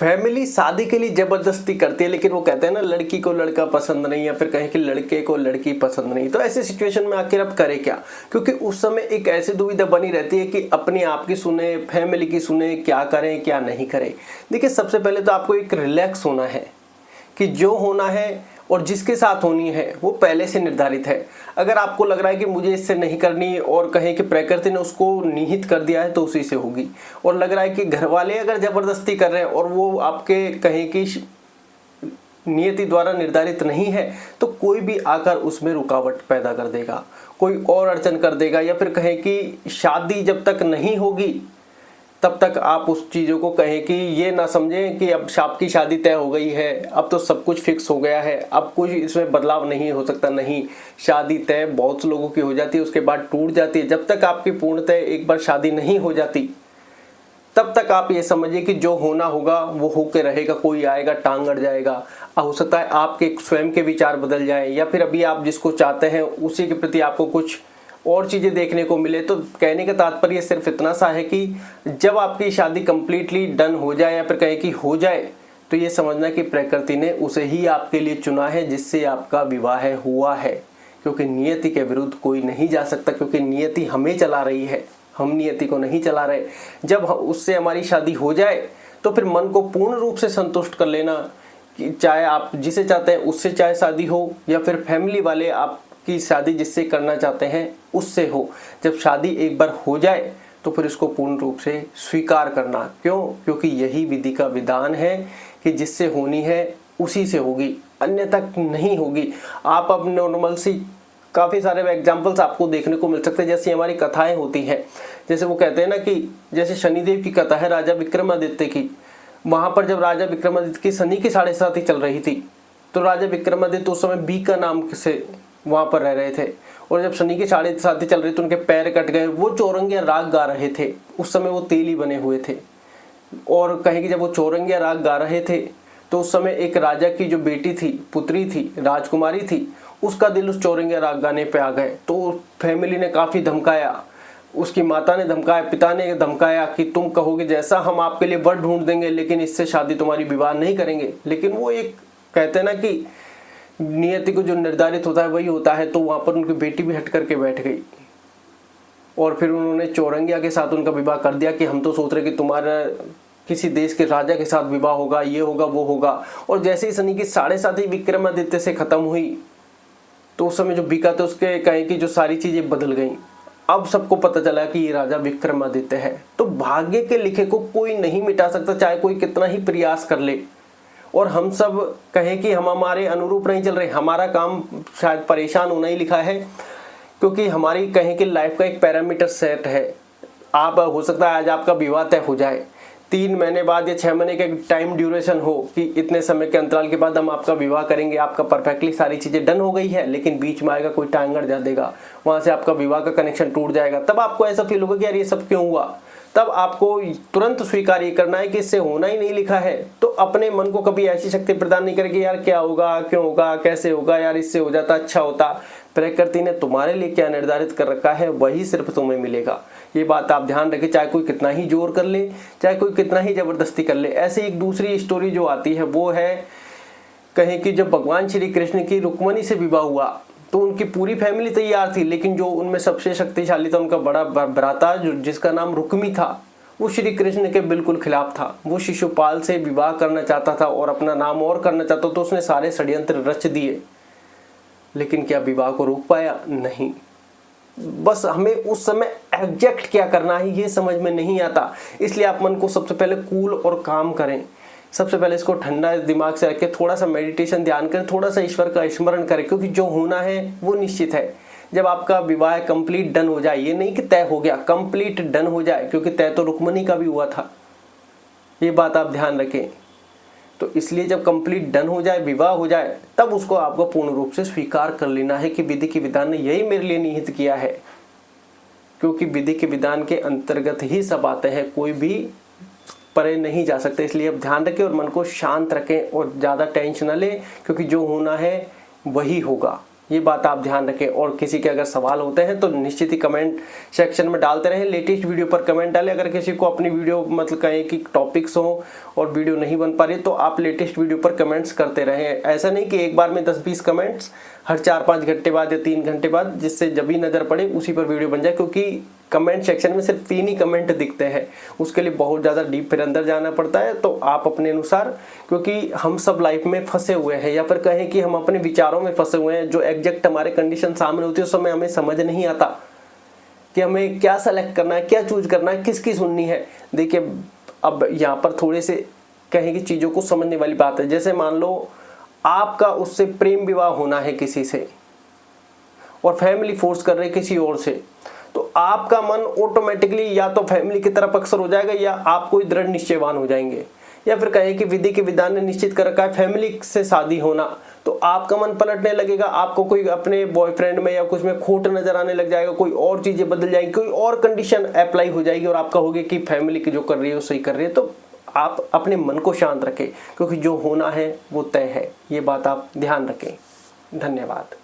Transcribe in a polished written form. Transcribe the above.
Family शादी के लिए जबरदस्ती करती है, लेकिन वो कहते हैं ना, लड़की को लड़का पसंद नहीं, या फिर कहें कि लड़के को लड़की पसंद नहीं। तो ऐसे सिचुएशन में आखिर अब करें क्या? क्योंकि उस समय एक ऐसी दुविधा बनी रहती है कि अपने आप की सुने, फैमिली की सुने, क्या करें क्या नहीं करें। देखिए, सबसे पहले तो आपको एक रिलैक्स होना है कि जो होना है और जिसके साथ होनी है वो पहले से निर्धारित है। अगर आपको लग रहा है कि मुझे इससे नहीं करनी और कहें कि प्रकृति ने उसको निहित कर दिया है तो उसी से होगी, और लग रहा है कि घर वाले अगर जबरदस्ती कर रहे हैं और वो आपके कहें कि नियति द्वारा निर्धारित नहीं है, तो कोई भी आकर उसमें रुकावट पैदा कर देगा, कोई और अड़चन कर देगा, या फिर कहें कि शादी जब तक नहीं होगी तब तक आप उस चीज़ों को कहें कि ये ना समझें कि अब आपकी शादी तय हो गई है, अब तो सब कुछ फिक्स हो गया है, अब कुछ इसमें बदलाव नहीं हो सकता। नहीं, शादी तय बहुत से लोगों की हो जाती है, उसके बाद टूट जाती है। जब तक आपकी पूर्णतः एक बार शादी नहीं हो जाती तब तक आप ये समझिए कि जो होना होगा वो होके रहेगा। कोई आएगा टांग अड़ जाएगा, हो सकता है आपके स्वयं के विचार बदल जाए, या फिर अभी आप जिसको चाहते हैं उसी के प्रति आपको कुछ और चीज़ें देखने को मिले। तो कहने का तात्पर्य सिर्फ इतना सा है कि जब आपकी शादी कंप्लीटली डन हो जाए, या फिर कहें कि हो जाए, तो ये समझना कि प्रकृति ने उसे ही आपके लिए चुना है जिससे आपका विवाह हुआ है। क्योंकि नियति के विरुद्ध कोई नहीं जा सकता, क्योंकि नियति हमें चला रही है, हम नियति को नहीं चला रहे। जब उससे हमारी शादी हो जाए तो फिर मन को पूर्ण रूप से संतुष्ट कर लेना कि चाहे आप जिसे चाहते हैं उससे चाहे शादी हो, या फिर फैमिली वाले आपकी शादी जिससे करना चाहते हैं उससे हो। जब शादी एक बार हो जाए तो फिर इसको पूर्ण रूप से स्वीकार करना। क्यों? क्योंकि यही विधि का विधान है कि जिससे होनी है उसी से होगी, अन्य तक नहीं होगी। आप अब नॉर्मल सी काफ़ी सारे एग्जाम्पल्स आपको देखने को मिल सकते हैं। जैसी हमारी कथाएं होती हैं, जैसे वो कहते हैं ना कि जैसे शनिदेव की कथा है राजा विक्रमादित्य की। वहाँ पर जब राजा विक्रमादित्य की शनि की 7.5 चल रही थी, तो राजा विक्रमादित्य उस समय बीका नाम से वहाँ पर रह रहे थे, और जब शनि की 7.5 चल रही तो उनके पैर कट गए। वो चौरंगिया राग गा रहे थे, उस समय वो तेली बने हुए थे। और कहें कि जब वो चौरंगिया राग गा रहे थे तो उस समय एक राजा की जो बेटी थी, पुत्री थी, राजकुमारी थी, उसका दिल उस चौरंगिया राग गाने पे आ गए। तो फैमिली ने काफ़ी धमकाया, उसकी माता ने धमकाया, पिता ने धमकाया कि तुम कहोगे जैसा हम आपके लिए वर ढूंढ देंगे, लेकिन इससे शादी तुम्हारी विवाह नहीं करेंगे। लेकिन वो एक कहते हैं ना कि नियति को जो निर्धारित होता है वही होता है। तो वहाँ पर उनकी बेटी भी हट करके बैठ गई, और फिर उन्होंने चौरंगिया के साथ उनका विवाह कर दिया कि हम तो सोच रहे कि तुम्हारा किसी देश के राजा के साथ विवाह होगा, ये होगा वो होगा। और जैसे ही शनि की 7.5 विक्रमादित्य से खत्म हुई तो उस समय जो बीका थे उसके कहें कि जो सारी चीजें बदल गईं। अब सबको पता चला कि ये राजा विक्रमादित्य है। तो भाग्य के लिखे को कोई नहीं मिटा सकता, चाहे कोई कितना ही प्रयास कर ले। और हम सब कहें कि हम हमारे अनुरूप नहीं चल रहे, हमारा काम शायद परेशान होना ही लिखा है, क्योंकि हमारी कहें कि लाइफ का एक पैरामीटर सेट है। आप हो सकता है आज आपका विवाह तय हो जाए, 3 महीने बाद या 6 महीने का टाइम ड्यूरेशन हो कि इतने समय के अंतराल के बाद हम आपका विवाह करेंगे, आपका परफेक्टली सारी चीज़ें डन हो गई है, लेकिन बीच में आएगा कोई टांग अड़ जा देगा, वहाँ से आपका विवाह का कनेक्शन टूट जाएगा। तब आपको ऐसा फील होगा कि यार ये सब क्यों हुआ। तब आपको तुरंत स्वीकार ये करना है कि इससे होना ही नहीं लिखा है। तो अपने मन को कभी ऐसी शक्ति प्रदान नहीं करेगी यार क्या होगा, क्यों होगा, कैसे होगा, यार इससे हो जाता अच्छा होता। प्रकृति ने तुम्हारे लिए क्या निर्धारित कर रखा है वही सिर्फ तुम्हें मिलेगा। ये बात आप ध्यान रखें, चाहे कोई कितना ही जोर कर ले, चाहे कोई कितना ही जबरदस्ती कर ले। ऐसे एक दूसरी स्टोरी जो आती है वो है कहें कि जब भगवान श्री कृष्ण की रुक्मणी से विवाह हुआ तो उनकी पूरी फैमिली तैयार थी, लेकिन जो उनमें सबसे शक्तिशाली था उनका बड़ा भ्राता जिसका नाम रुक्मी था, वो श्री कृष्ण के बिल्कुल खिलाफ था। वो शिशुपाल से विवाह करना चाहता था और अपना नाम और करना चाहता, तो उसने सारे षड्यंत्र रच दिए, लेकिन क्या विवाह को रोक पाया? नहीं। बस हमें उस समय एग्जैक्ट क्या करना है ये समझ में नहीं आता। इसलिए आप मन को सबसे पहले कूल और काम करें। सबसे पहले इसको ठंडा दिमाग से रखें, थोड़ा सा मेडिटेशन ध्यान करें, थोड़ा सा ईश्वर का स्मरण करें, क्योंकि जो होना है वो निश्चित है। जब आपका विवाह कंप्लीट डन हो जाए, ये नहीं कि तय हो गया, कंप्लीट डन हो जाए, क्योंकि तय तो रुक्मणी का भी हुआ था, ये बात आप ध्यान रखें। तो इसलिए जब कंप्लीट डन हो जाए, विवाह हो जाए, तब उसको आपको पूर्ण रूप से स्वीकार कर लेना है कि विधि के विधान ने यही मेरे लिए निहित किया है। क्योंकि विधि के विधान के अंतर्गत ही सब आते हैं, कोई भी परे नहीं जा सकते। इसलिए अब ध्यान रखें और मन को शांत रखें और ज़्यादा टेंशन न लें, क्योंकि जो होना है वही होगा। ये बात आप ध्यान रखें। और किसी के अगर सवाल होते हैं तो निश्चित ही कमेंट सेक्शन में डालते रहें। लेटेस्ट वीडियो पर कमेंट डालें। अगर किसी को अपनी वीडियो मतलब कहें कि टॉपिक्स हो और वीडियो नहीं बन पा रही तो आप लेटेस्ट वीडियो पर कमेंट्स करते रहें। ऐसा नहीं कि एक बार में 10-20 कमेंट्स हर 4-5 घंटे बाद या 3 घंटे बाद, जिससे जब भी नज़र पड़े उसी पर वीडियो बन जाए। क्योंकि कमेंट सेक्शन में सिर्फ 3 ही कमेंट दिखते हैं, उसके लिए बहुत ज़्यादा डीप फिर अंदर जाना पड़ता है। तो आप अपने अनुसार, क्योंकि हम सब लाइफ में फंसे हुए हैं या फिर कहें कि हम अपने विचारों में फंसे हुए हैं, जो एग्जैक्ट हमारे कंडीशन सामने होती है उस समय हमें समझ नहीं आता कि हमें क्या सेलेक्ट करना है, क्या चूज करना है, किसकी सुननी है। देखिए अब यहाँ पर थोड़े से कहें कि चीज़ों को समझने वाली बात है। जैसे मान लो आपका उससे प्रेम विवाह होना है किसी से और फैमिली फोर्स कर रही है किसी और से, तो आपका मन ऑटोमेटिकली या तो फैमिली की तरफ अक्सर हो जाएगा या आप कोई दृढ़ निश्चयवान हो जाएंगे। या फिर कहें कि विधि के विधान ने निश्चित कर रखा है फैमिली से शादी होना, तो आपका मन पलटने लगेगा। आपको कोई अपने बॉयफ्रेंड में या कुछ में खोट नजर आने लग जाएगा, कोई और चीजें बदल जाएंगी, कोई और कंडीशन अप्लाई हो जाएगी और आप कहोगे कि फैमिली की जो कर रही है वो सही कर रही है। तो आप अपने मन को शांत रखें, क्योंकि जो होना है वो तय है। ये बात आप ध्यान रखें। धन्यवाद।